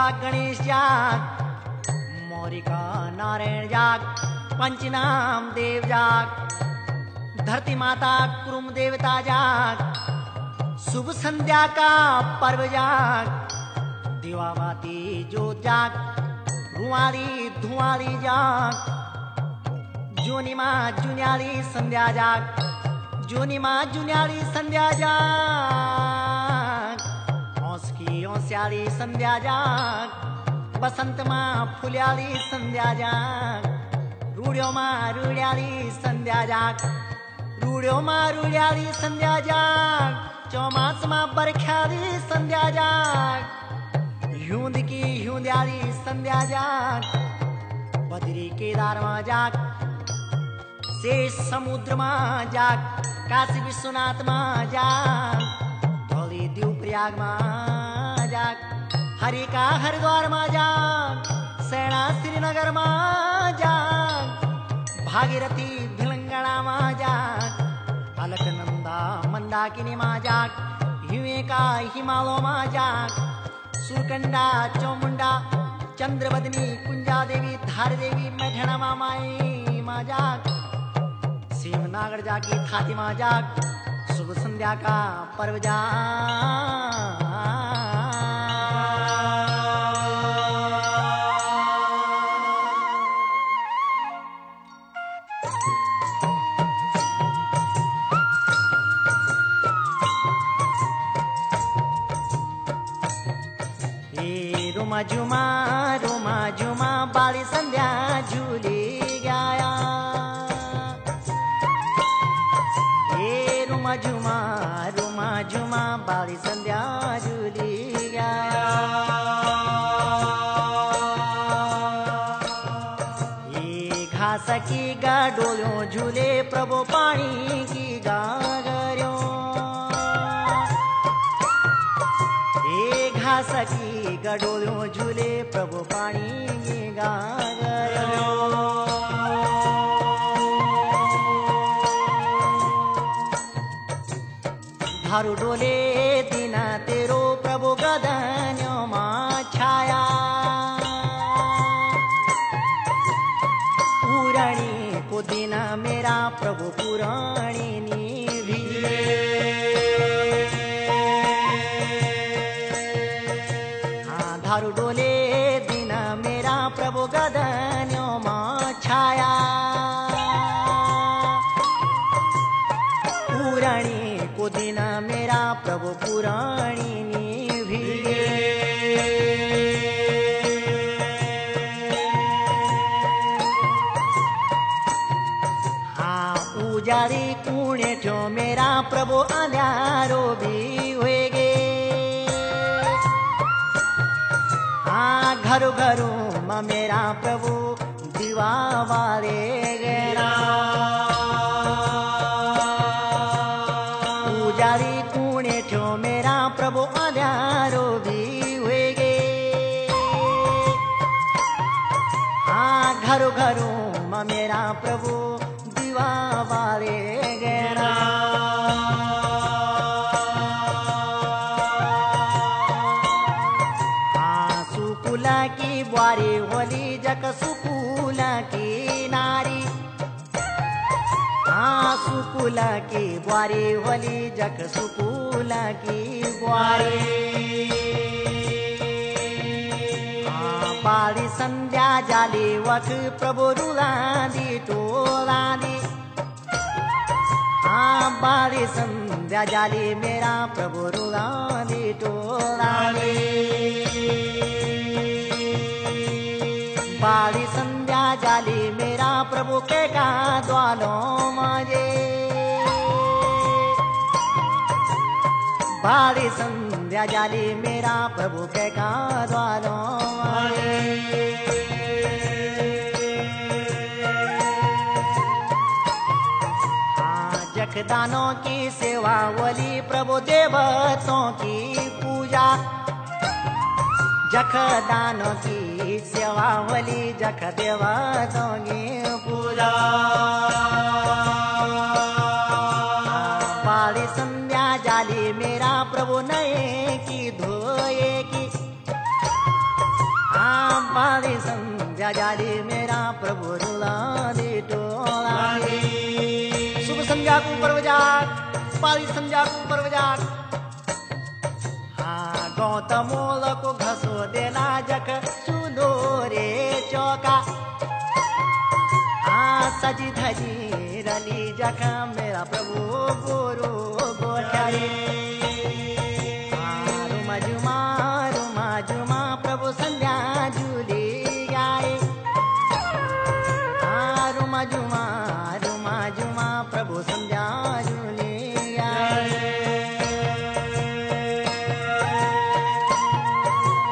जाग गणेश जाग, मौरिका नारायण जाग, पंचनाम देव जाग, धरती माता कुरुम देवता जाग, शुभ संध्या का पर्व जाग, दिवाबाती ज्योत जाग, रुआली धुआली जाग, जोनिमा जुन्याली संध्या जाग, जोनिमा जुन्याली संध्या जाग, औंसकी औंस्याली संध्या जाग, बसंतमा फुल्याली संध्या जाग, रुड्योमा रुड्याली संध्या जाग, रुड्योमा रुड्याली संध्या जाग, चौमासमा बरख्याली संध्या जाग, हिंद की हिंद्याली संध्या जाग, बद्री केदारमा जाग, शेष समुद्रमा जाग, काशी विश्वनाथमा जाग, धौली दीव प्रयागमा जाग, हरिका हरिद्वारमा जाग, सेना श्रीनगरमा जाग, भागीरथी भिलंगणामा जाग, अलकनंदा मंदाकिनीमा जाग, हिमेका हिमालयमा जाग, सुरकंडा चौमुंडा चंद्रवदनी कुंजा देवी धार देवी मैठणा माई मा जाग, शिवनागढ़ जाकी खातिमा जाग, शुभ संध्या का पर्व जाग। रुमा झुमा बाली संध्या झूली गया, रुमा झुमा बाली संध्या झूली गया, ये घास की गाडोलों झूले प्रभु पानी की गागरों, ये घास की गाडोलों झूले प्रभु पानी की गागरों, धारू डोले दीना तेरो प्रभु गदन्यों मा छाया, पुराणी को दीना मेरा प्रभु पुराणी निधि, हाँ धारू डोले दीना मेरा प्रभु गदन्यों मा छाया, पुराणी को दीना मेरा प्रभु पुराणी निभि, हाँ उजारी कूणे जो मेरा प्रभु अंधारो भी होएगे, हाँ घरों घरों में मेरा प्रभु दीवा वाले गेरा, पुजारी कूणे ठो मेरा प्रभु अंधारो भी होएगे, हाँ घरों घरों में मेरा प्रभु दीवा वाले गेरा, हाँ सुकुला की बुआरी होली जक सुकुला की नारी, हाँ सुकुला की बुआरी होली जक सुकुला की बुआरी, हाँ बाली संध्या जाली वख प्रभु रुलांदी टोलांदी, हाँ बाली संध्या जाली मेरा प्रभु रुलांदी टोलांदी, बाली संध्या जाली मेरा प्रभु के का द्वालों माजे, बाली संध्या जाली मेरा प्रभु के का द्वालों माजे, हाँ जखदानों की सेवा वली प्रभु देवतों की पूजा, जख दानों की सेवा वली जख देवतों की पूजा, बाली संध्या जाली मेरा प्रभु नए की धोए की, बाली संध्या जाली मेरा प्रभु रुला दे टोला दे। शुभ संध्या को पर्व जात, बाली संध्या को पर्व जात। हाँ गौतमोल को घसो देना जख चूलो रे चौका। हाँ सजी धजी रली जख मेरा प्रभु गुरु गोठा रे। रुमा जुमा प्रभु संध्या झूली आए। हाँ रुमा जुमा प्रभु संध्या झूली आए।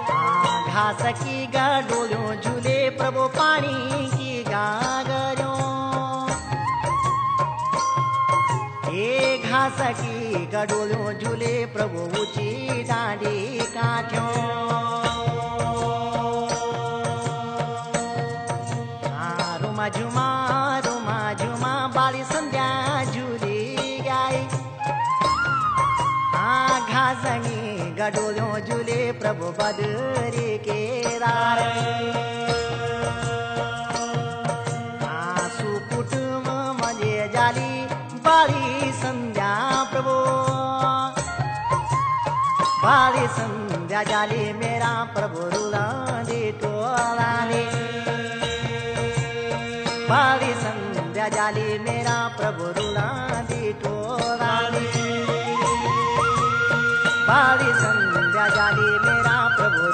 हाँ घास की गडोलों झूले प्रभु पानी की गागरों। ये घास की गडोलों झूले प्रभु ऊंची डांडी काठों। हाँ रुमा झुमा बाली संध्या झूली गाई। हाँ घासनी गडोलों झूले प्रभु बदरी के रार। हाँ सुकुटुम मजे जाली बाली संध्या प्रभु। बाली संध्या जाली मेरा प्रभु रुला दे टोला दे। बाली संध्या जाली मेरा प्रभु रुला दे टोला दे। बाली संध्या जाली मेरा प्रभु